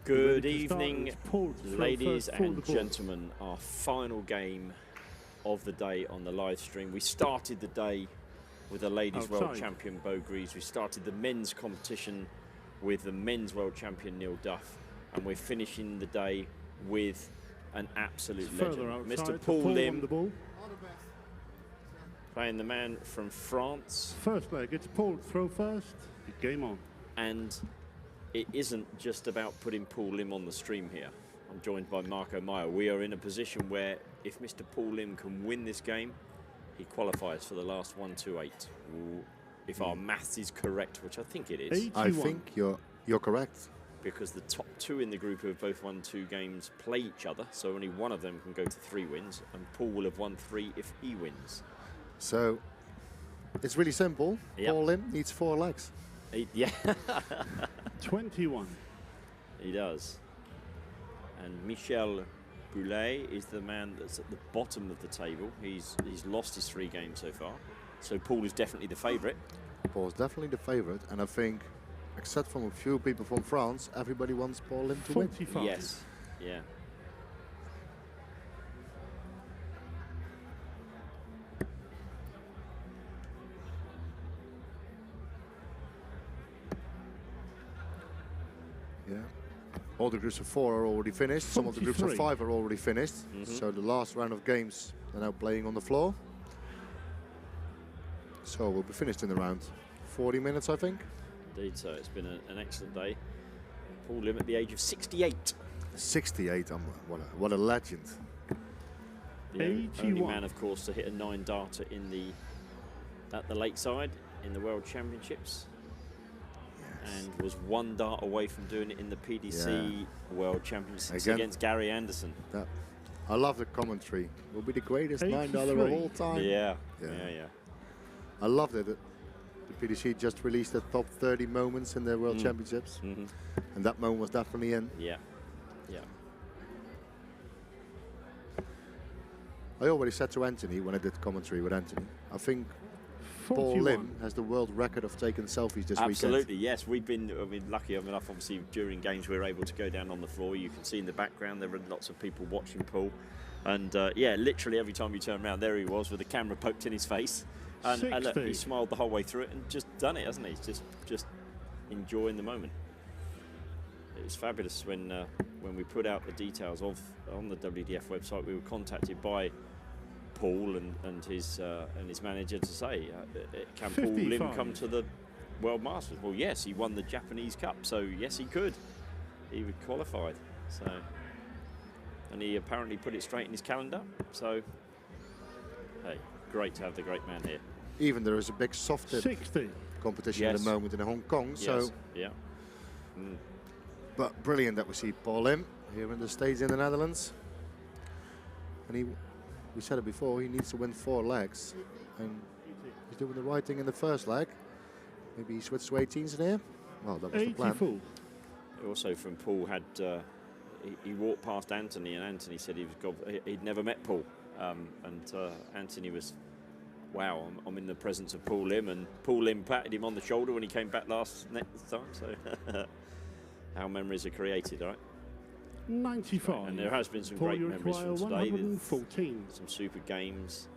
Good evening, ladies and gentlemen. Our final game of the day on the live stream. We started the day with the ladies world champion Bo Greaves. We started the men's competition with the men's world champion Neil Duff, and we're finishing the day with an absolute legend, Mr. Paul Lim, playing the man from France. First leg, it's Paul, throw first, game on. And it isn't just about putting Paul Lim on the stream here. I'm joined by Marco Meyer. We are in a position where if Mr. Paul Lim can win this game, he qualifies for the last 1-2-8. If our maths is correct, which I think it is. 81. I think you're correct. Because the top two in the group who have both won 2 games play each other, so only one of them can go to 3 wins, and Paul will have won 3 if he wins. So it's really simple. Yep. Paul Lim needs 4 legs. Yeah. 21. He does. And Michel Boulet is the man that's at the bottom of the table. He's lost his 3 games so far. So Paul is definitely the favourite. Paul's definitely the favourite, and I think, except from a few people from France, everybody wants Paul Lim to win. 45. Yes. Yeah. Yeah. All the groups of 4 are already finished. Some of the groups of 5 are already finished. So the last round of games are now playing on the floor. So we'll be finished in around 40 minutes, I think. Indeed, so it's been an excellent day. Paul Lim at the age of 68. 68, what a legend. The only man, of course, to hit a 9-darter at the Lakeside in the World Championships. And was 1 dart away from doing it in the PDC World Championships against Gary Anderson. I love the commentary. Will be the greatest 9-darter of all time. Yeah. I love that the PDC just released the top 30 moments in their World Championships. And that moment was definitely in. Yeah. I already said to Anthony when I did commentary with Anthony, I think 41. Paul Lim has the world record of taking selfies this weekend. Absolutely, yes. We've been lucky enough, obviously, during games we were able to go down on the floor. You can see in the background there were lots of people watching Paul. And yeah, literally every time you turn around, there he was with the camera poked in his face. And look, he smiled the whole way through it and just done it, hasn't he? He's just enjoying the moment. It was fabulous when we put out the details on the WDF website. We were contacted by Paul and his manager to say, can Paul Lim come to the World Masters? Well, yes, he won the Japanese Cup, so yes, he could. He would qualified. So, and he apparently put it straight in his calendar. So, hey, great to have the great man here. Even there is a big soft tip 60 competition at the moment in Hong Kong. Yes. So, yeah. But brilliant that we see Paul Lim here in the States in the Netherlands. And we said it before, he needs to win 4 legs. And he's doing the right thing in the first leg. Maybe he switched to 18s there. Well, that was the plan. Also from Paul had, he walked past Anthony and Anthony said he'd never met Paul. And Anthony was, wow, I'm in the presence of Paul Lim. And Paul Lim patted him on the shoulder when he came back next time. So how memories are created, right? 95. And there has been some great memories from today. Some super games.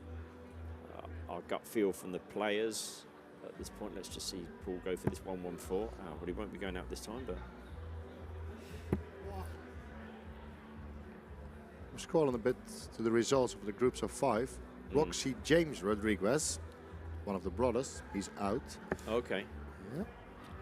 Our gut feel from the players at this point. Let's just see Paul go for this 1-1-4. Well, he won't be going out this time, but I'm scrolling a bit to the results of the groups of 5. Roxy James Rodriguez, one of the brothers, he's out. Okay. Yeah.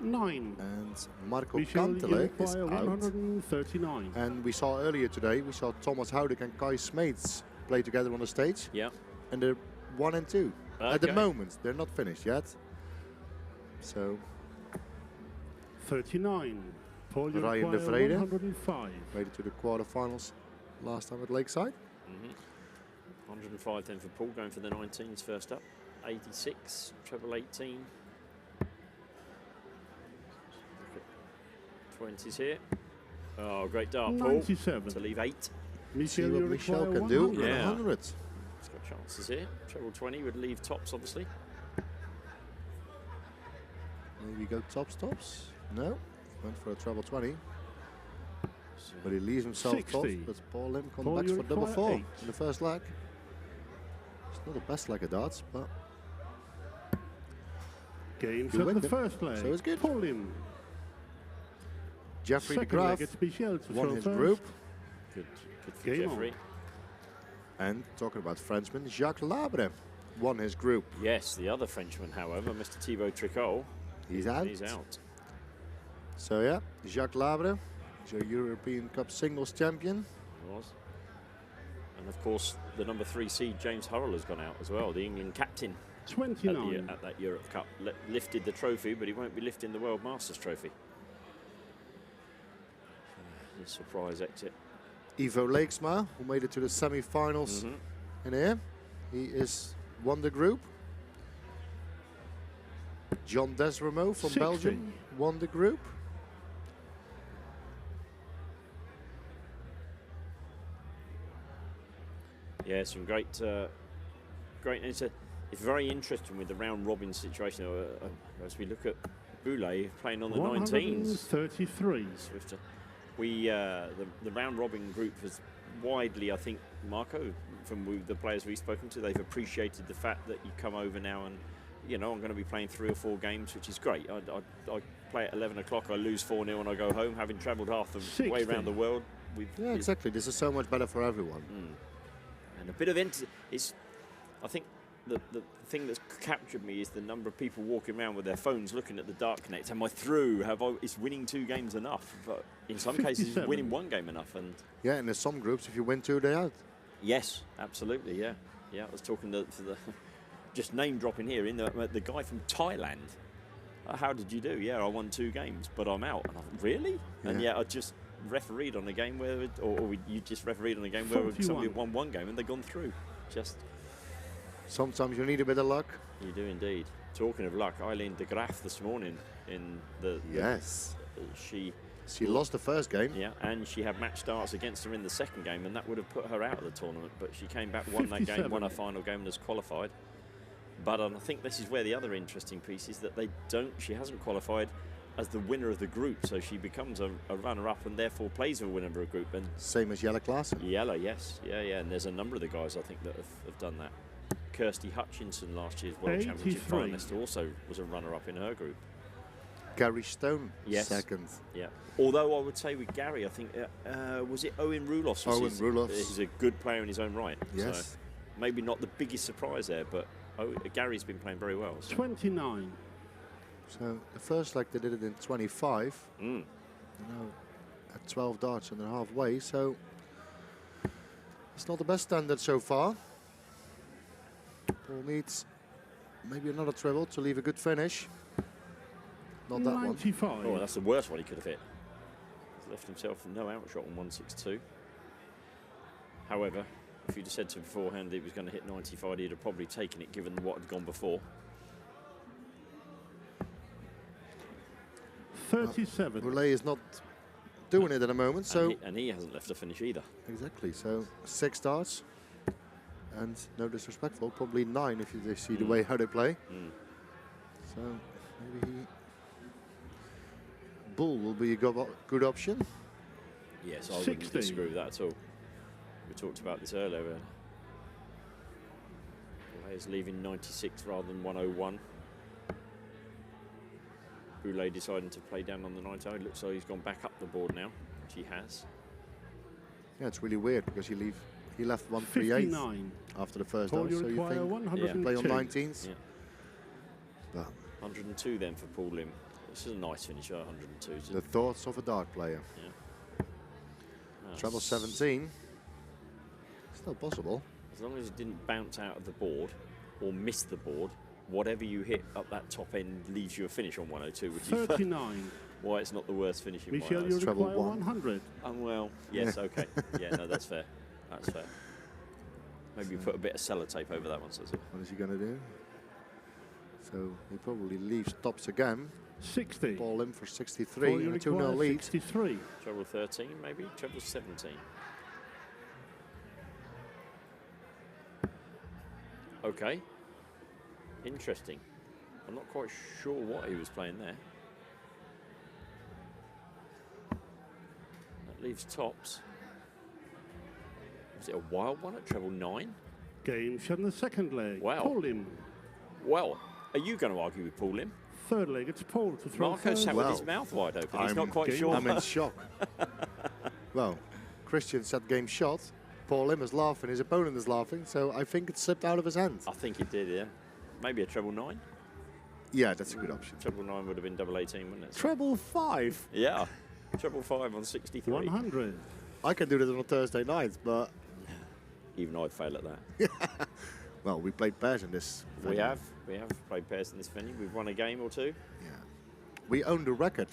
9. And Marco Kantele is out. 139. And we saw earlier today, we saw Thomas Houdek and Kai Smeets play together on the stage. Yeah. And they're 1 and 2. Okay. At the moment, they're not finished yet. So 39. Paul Ryan de Vrede 105. made it to the quarterfinals last time at Lakeside. 105 then for Paul, going for the 19s first up. 86, treble 18. 20s here. Oh, great dart, Paul. 97. To leave 8. See what Michel can do with 100. He's got chances here. Treble 20 would leave tops, obviously. Maybe go tops. No, went for a treble 20. But he leaves himself 60. top. But Paul Lim comes Paul, back you for double require 4 8. in the first leg. It's not the best leg of darts, but Games You at win the it, first leg. so it's good. Paul Lim. Jeffrey de Second Graaf leg, it's Michel to won throw his first. group. Good for Game Jeffrey. And talking about Frenchman, Jacques Labre won his group. Yes, the other Frenchman, however, Mr. Thibaut Tricot, He's out. he's out. So yeah, Jacques Labre is your European Cup singles champion. He was. And of course, the number 3 seed, James Hurrell, has gone out as well, the England captain at, 29. at that Europe Cup. Lifted the trophy, but he won't be lifting the World Masters trophy. The surprise exit. Ivo Leeksma, who made it to the semi-finals in here. He is won the group. John Desremo from 60. Belgium won the group. Yeah, some great. It's very interesting with the round robin situation. As we look at Boulet playing on the 19s. 133. Swifter. The round robin group has widely, I think, Marco, from the players we've spoken to, they've appreciated the fact that you come over now and, I'm going to be playing 3 or 4 games, which is great. I play at 11 o'clock, I lose 4-0 and I go home, having travelled half the 60. way around the world. Yeah, exactly. This is so much better for everyone. And a bit of I think the thing that's captured me is the number of people walking around with their phones looking at the Dart Connect. Am I through? Is winning 2 games enough? But in some cases, is winning 1 game enough? And Yeah, and there's some groups, if you win 2, they're out. yes, absolutely, yeah. I was talking to the just name dropping here in the guy from Thailand. How did you do? Yeah, I won 2 games, but I'm out. And I thought, really? And Yeah. I just refereed on a game where, you just refereed on a game where 41. somebody won 1 game and they've gone through. Just. Sometimes you need a bit of luck. You do indeed. Talking of luck, Eileen de Graaf this morning in Yes. she lost the first game. yeah, and she had match starts against her in the second game, and that would have put her out of the tournament. But she came back, won that game, 57. won her final game, and has qualified. But I think this is where the other interesting piece is that she hasn't qualified as the winner of the group, so she becomes a runner-up and therefore plays a winner of a group. And Same as Jelle Klaassen. Yella, yes, yeah, and there's a number of the guys I think that have done that. Kirsty Hutchinson, last year's World Championship 83. finalist, also was a runner-up in her group. Gary Stone, Yes. second. Yeah. Although I would say with Gary, I think, was it Owen Roelofs? Owen Roelofs. He's a good player in his own right. Yes. So maybe not the biggest surprise there, but Gary's been playing very well. So. 29. So the first leg they did it in 25. Mm. Now at 12 darts and they're halfway, so it's not the best standard so far. Paul needs maybe another treble to leave a good finish. Not that one. 95. Oh, that's the worst one he could have hit. He's left himself no outshot on 162. However, if you'd have said to him beforehand that he was going to hit 95, he'd have probably taken it given what had gone before. 37. Boulet is not doing it at the moment, so And he hasn't left a finish either. exactly. So 6 darts, and no disrespectful, probably 9 if you see the way how they play. So maybe Bull will be a good option. Yes, I wouldn't 60. disagree with that at all. We talked about this earlier. Boulet is leaving 96 rather than 101. Boulet deciding to play down on the 90. It looks like he's gone back up the board now, which he has. Yeah, it's really weird because he left 138 59. after the first Paul, dart, you so you require think 102. play on 19s. Yeah. But 102 then for Paul Lim. This is a nice finish, 102. Isn't the it? thoughts of a dart player. Treble 17. Still possible. As long as it didn't bounce out of the board or miss the board, whatever you hit up that top end leaves you a finish on 102, which is 39. why it's not the worst finish in my Michel, eyes. you Treble require 1. 100. Well, yes, okay. Yeah, no, that's fair. That's fair. Maybe you put a bit of sellotape over that one, so What is he going to do? So he probably leaves tops again. 60. Ball in for 63 Paul, you and a 2-0 require lead. 63. treble 13, maybe? Treble 17. Okay. Interesting. I'm not quite sure what he was playing there. leaves tops. Was it a wild one at treble 9? Game shot in the second leg. Wow. Paul Lim. Well, are you going to argue with Paul Lim? Third leg, it's Paul to throw Marco first. sat with Well, his mouth wide open. He's I'm not quite game- sure. I'm in shock. Well, Christian said game shot. Paul Lim is laughing. His opponent is laughing. So I think it slipped out of his hand. I think it did, yeah. Maybe a treble 9. Yeah, that's a good option. Treble 9 would have been double 18, wouldn't it? Treble 5. Yeah. Treble 5 on 63. 100. I can do that on a Thursday night, but Even I'd fail at that. well, we played pairs in this. We venue. have. We have played pairs in this venue. We've won a game or two. Yeah. We own the record.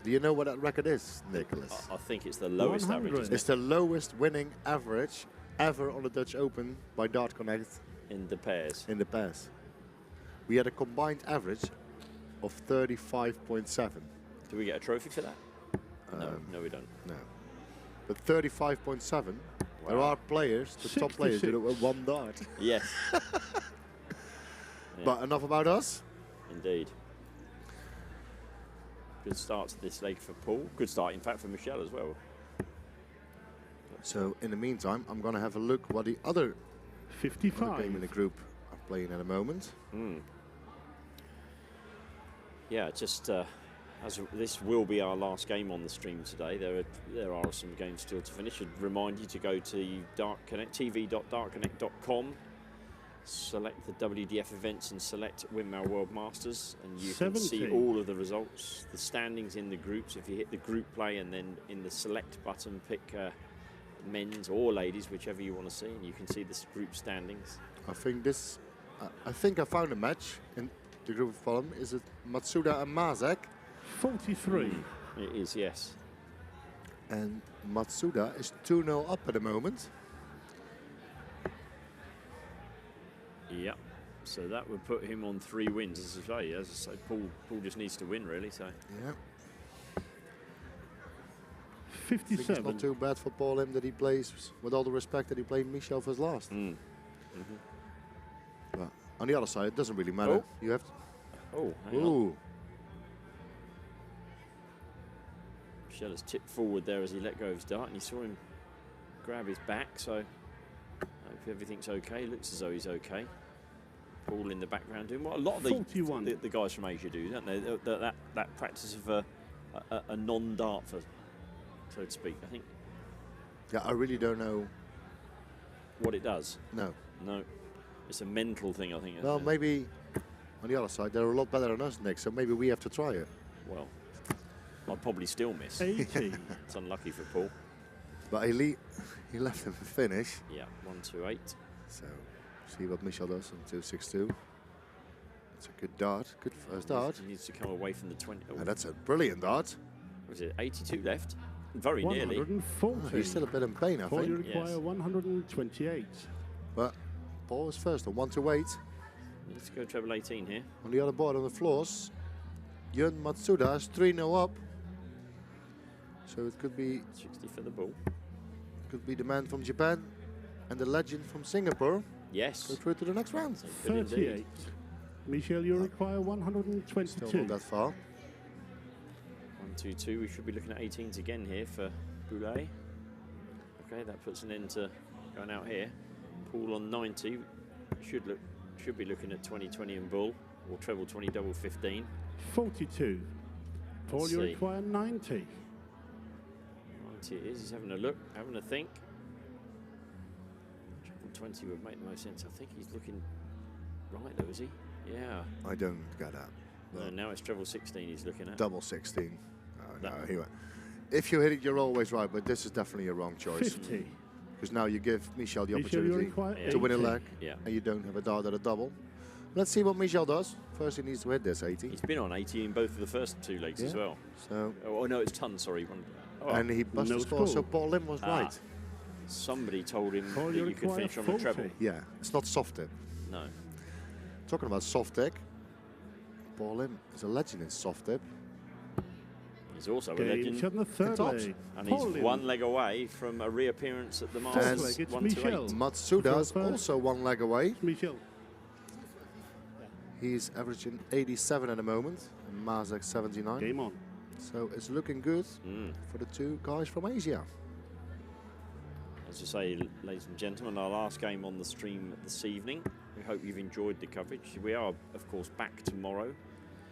Do you know what that record is, Nicholas? I think it's the lowest 100. average, isn't It's the lowest winning average ever on the Dutch Open by Dart Connect it? In the pairs. in the past. We had a combined average of 35.7. Do we get a trophy for that? No, we don't. No. But 35.7, there Wow. are players, the top players, do it with one dart. Yes, But enough about us. indeed. Good start to this leg for Paul. Good start, in fact, for Michel as well. So in the meantime, I'm going to have a look what the other 55. game in the group are playing at the moment. Yeah, just as this will be our last game on the stream today, there are some games still to finish. I'd remind you to go to tv.dartconnect.com, select the WDF events and select Winmau World Masters, and you can see 70. all of the results, the standings in the groups. If you hit the group play and then in the select button, pick men's or ladies, whichever you want to see, and you can see the group standings. I think I found a match in the group of Holland. Is it Matsuda and Mazek? 43. It is, yes. And Matsuda is 2-0 up at the moment. Yep. So that would put him on 3 wins. As I say, Paul just needs to win, really. So Yeah. I think it's 57. not too bad for Paul Lim that he plays, with all the respect that he played Michel for his last. But on the other side, it doesn't really matter. Oh. You have to. hang on. Ooh. Michel has tipped forward there as he let go of his dart, and you saw him grab his back. So hope everything's okay. Looks as though he's okay. Paul in the background doing what a lot of 41. the guys from Asia do, don't they? That practice of a non-dart, so to speak. I think Yeah, I really don't know. what it does. No. No, it's a mental thing, I think. isn't Well, it? maybe on the other side, they're a lot better than us, Nick, so maybe we have to try it. Well, I'd probably still miss. 80. It's unlucky for Paul. But he left him to finish. Yeah, 1-2-8. So, see what Michel does on 2-6-2. It's a good dart, good first dart. He needs to come away from the 20. Oh, And that's a brilliant dart. was it 82 left? Very nearly. 140. He's still a bit in pain, I Paul, you think. require Yes. 128. But Paul is first on 1-8. Let's go treble 18 here. On the other board on the floors, Yun Matsuda is 3-0 up. So it could be 60 for the ball. the man from Japan and the legend from Singapore Yes. go through to the next round. Good indeed. 38. Michel, you require 122. Still not that far. 1-2-2. We should be looking at 18s again here for Boulet. Okay, that puts an end to going out here. Paul on 90. Should be looking at 20-20 and bull, or treble 20 double 15. 42. Paul, Let's you see. require 90. 90 it is. He's having a look, having a think. Treble 20 would make the most sense. I think he's looking right though, is he? Yeah. I don't get that. No, now it's treble 16 he's looking at. Double 16. Oh, no, No. he went. If you hit it, you're always right, but this is definitely a wrong choice. 50. Because now you give Michel the Michel, you opportunity require Yeah. to win a 80. leg, Yeah. and you don't have a dart at a double. Let's see what Michel does. First, he needs to hit this 80. He's been on 80 in both of the first 2 legs as Yeah. well. So, Oh, no, it's ton, sorry. and he busted No score. score. So Paul Lim was Ah. right. Somebody told him Paul, that you you could require finish on the treble. 40. Yeah, it's not soft tip. No. Talking about soft tip, Paul Lim is a legend in soft tip. He's also a Game legend. shot in the third tops. leg. And Paul he's Lim. 1 leg away from a reappearance at the First Masters. leg, it's 1-2-8. Michel. Matsuda's First. also 1 leg away. Michel. He's averaging 87 at the moment, and Mazek 79. Game on. So it's looking good for the two guys from Asia. As I say, ladies and gentlemen, our last game on the stream this evening. We hope you've enjoyed the coverage. We are, of course, back tomorrow.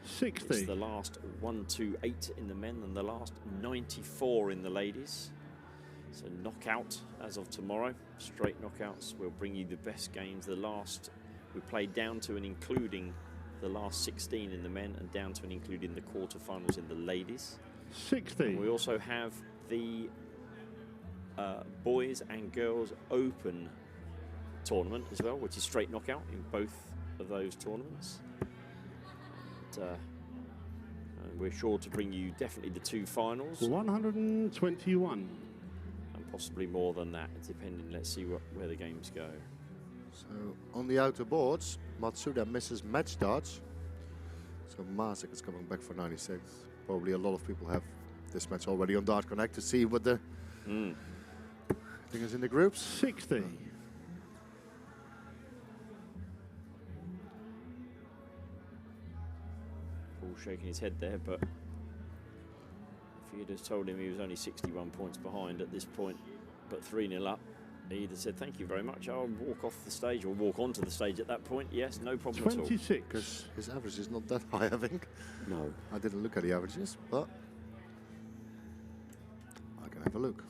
60. It's the last 128 in the men and the last 94 in the ladies. So knockout as of tomorrow, straight knockouts. We'll bring you the best games. The last we played down to and including the last 16 in the men and down to and including the quarterfinals in the ladies. 60. And we also have the boys and girls open tournament as well, which is straight knockout in both of those tournaments. And we're sure to bring you definitely the two finals. 121. And possibly more than that, depending. Let's see where the games go. So on the outer boards, Matsuda misses match darts. So Masek is coming back for 96. Probably a lot of people have this match already on Dart Connect to see what the thing is in the groups. 60. Paul shaking his head there, but if you'd have told him he was only 61 points behind at this point, but 3-0 up, he'd have said, thank you very much, I'll walk off the stage or walk onto the stage at that point. Yes, no problem 26. at all. 26. Because his average is not that high, I think. No. I didn't look at the averages, but I can have a look.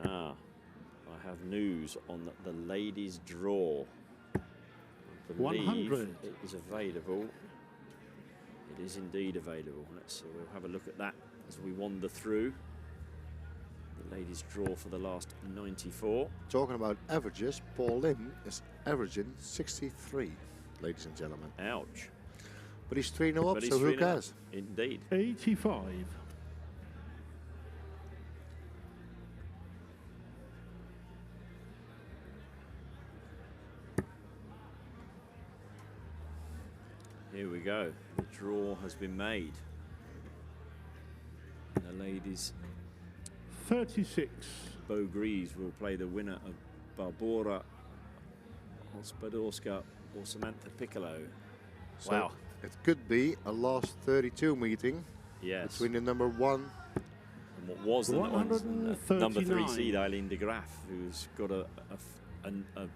I have news on the ladies' draw. I believe 100. it is available. It is indeed available. We'll have a look at that as we wander through the ladies' draw for the last 94. Talking about averages, Paul Lim is averaging 63, ladies and gentlemen. Ouch. But he's 3-0 up, But so he's who 3-0 cares? up. Indeed. 85. Here we go. The draw has been made. The ladies, 36. Bo Greaves will play the winner of Barbora Hospodorska or Samantha Piccolo. So Wow. it could be a last 32 meeting Yes. between the number 1 And what was the number 3 seed, Eileen de Graaf, who's got a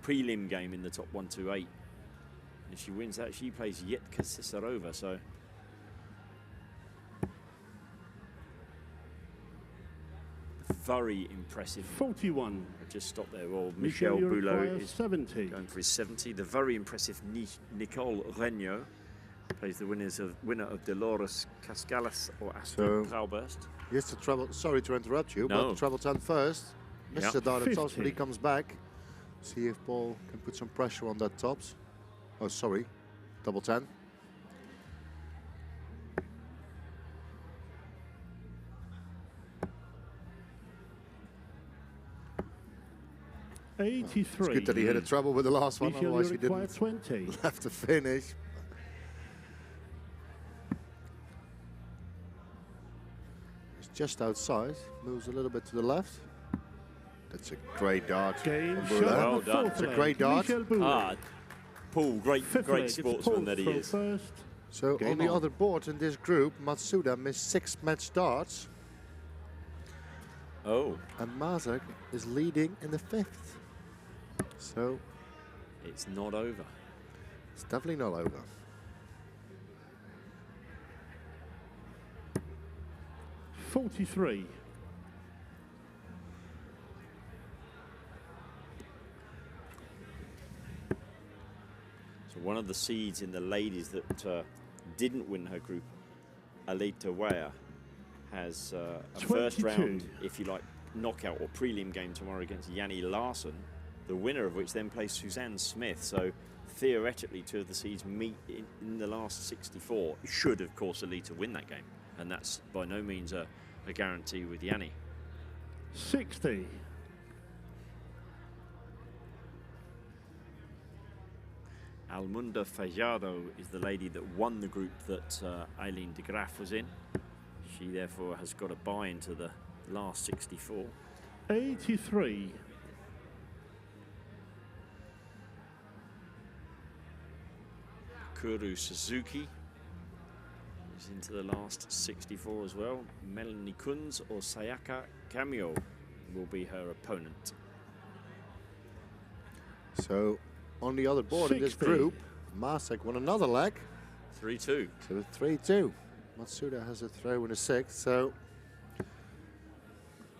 prelim game in the top 128. If she wins that, she plays Yetka Cicerova. So very impressive. 41. Just stop there. Well, Michel Michel Boulet is 70. going for his 70. The very impressive Nicole Regnault plays the winner of Dolores Cascalas or Astrid Trauberst. He has to travel. Sorry to interrupt you, No. but travel 10 first. Misses the dart at tops, 50. but he comes back. See if Paul can put some pressure on that tops. Oh, sorry. Double 10. $83. It's good that he had a trouble with the last one, Michel, you otherwise he require didn't 20. have to finish. He's just outside, moves a little bit to the left. That's a great dart. Game from shot Boulet. Well on the done. fourth It's a leg. great dart. Michel Boulet. Paul, great Fifth leg, it's sportsman Paul that he from is. First. So Game on the on. other board in this group, Matsuda missed 6 match darts, Oh, and Mazak is leading in the 5th. So it's not over. it's definitely not over. $43. So one of the seeds in the ladies that didn't win her group, Aleta Weyer, has a first 22. round, if you like, knockout or prelim game tomorrow against Yanni Larson, the winner of which then plays Suzanne Smith. So theoretically, two of the seeds meet in the last 64. Should, of course, Aleta win that game. And that's by no means a guarantee with Yanni. 60. Almunda Fajardo is the lady that won the group that Eileen de Graaf was in. She therefore has got a bye into the last 64. 83. Kuru Suzuki She's into the last 64 as well. Melanie Kunz or Sayaka Kamio will be her opponent. So on the other board in this 60. group, Masek won another leg. 3-2. So 3-2. Matsuda has a throw in a sixth, so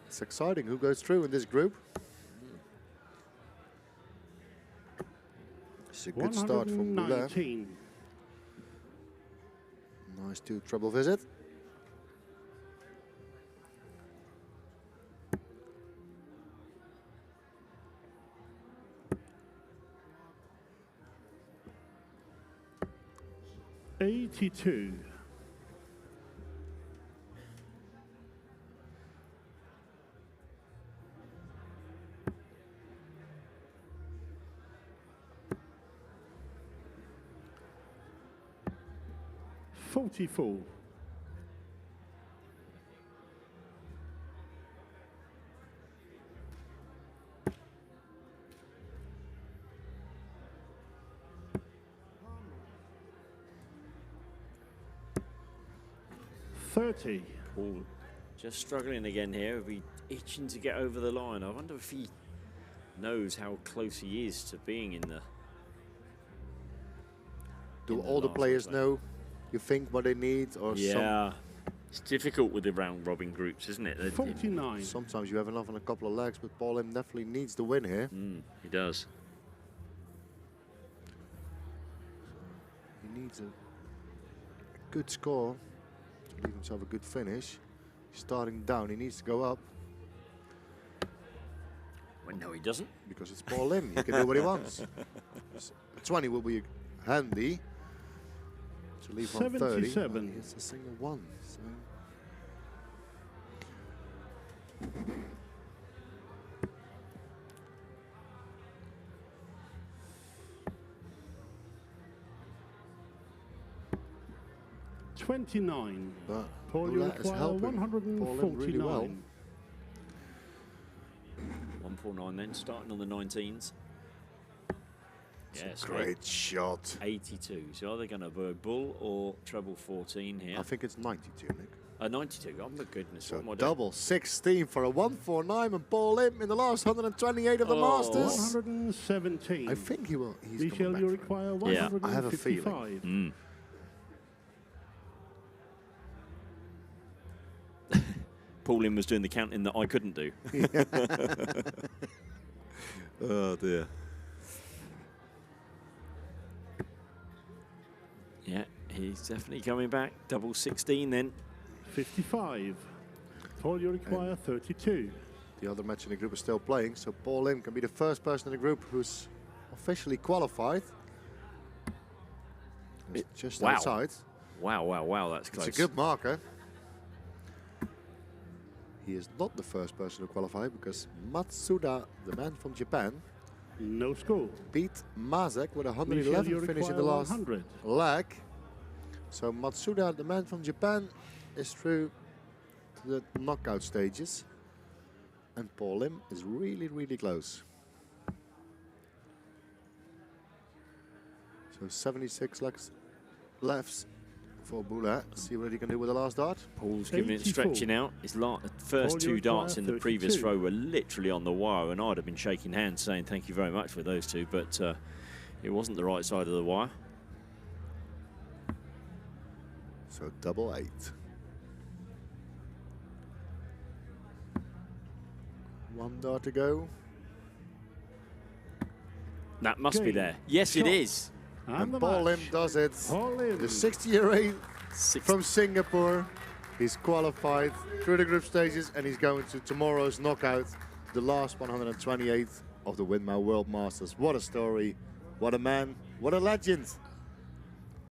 it's exciting who goes through in this group. It's a good start from Boulet. 119. Nice two-treble visit. $82. $44. $30. Paul just struggling again here. He'll be itching to get over the line. I wonder if he knows how close he is to being in the. Do all the last players one. know, you think, what they need? Or Yeah. It's difficult with the round robin groups, isn't it? 49. sometimes you have enough on a couple of legs, but Paul M definitely needs the win here. He does. He needs a good score to leave himself a good finish. He's starting down, he needs to go up Well, no, he doesn't. because it's Paul Lim. He can do what he wants. 20 will be handy to leave on 30. 77. It's a single one. So. $29. But Paul, you Boulet is require helping Paul Lim really well. 149 then, starting on the 19s. Yes, Great shot. 82. So are they going to go bull or treble 14 here? I think it's 92, Nick. 92. Oh my goodness. So what am I doing? double 16 for a 149 and Paul Lim in the last 128 of the Oh. Masters. 117. I think he will. He's Michel, coming you back for it. require Yeah. 155. I have a feeling. Paulin was doing the counting that I couldn't do. Oh dear. Yeah, he's definitely coming back. Double 16 then. 55. Paul, you require 32. The other match in the group is still playing, so Paul Lim can be the first person in the group who's officially qualified. It's just Wow. outside. Wow, wow, wow, that's close. It's a good marker. He is not the first person to qualify because Matsuda, the man from Japan, No score. beat Mazek with a Michel, 111 you finish in require the last 100. leg. So Matsuda, the man from Japan, is through to the knockout stages. And Paul Lim is really, really close. So 76 legs left for Boulet. See what he can do with the last dart. Paul's giving it 84. stretching out. His first Paul, you two darts in require the previous 32. throw were literally on the wire, and I'd have been shaking hands saying thank you very much for those two, but it wasn't the right side of the wire. So double 8. One dart to go. That must be Game. there. Yes, it Shot. is. And the Paul Lim match. does it. Paul Lim. The 60-year-old from Singapore. He's qualified through the group stages and he's going to tomorrow's knockout, the last 128th of the Winmau World Masters. What a story. What a man. What a legend.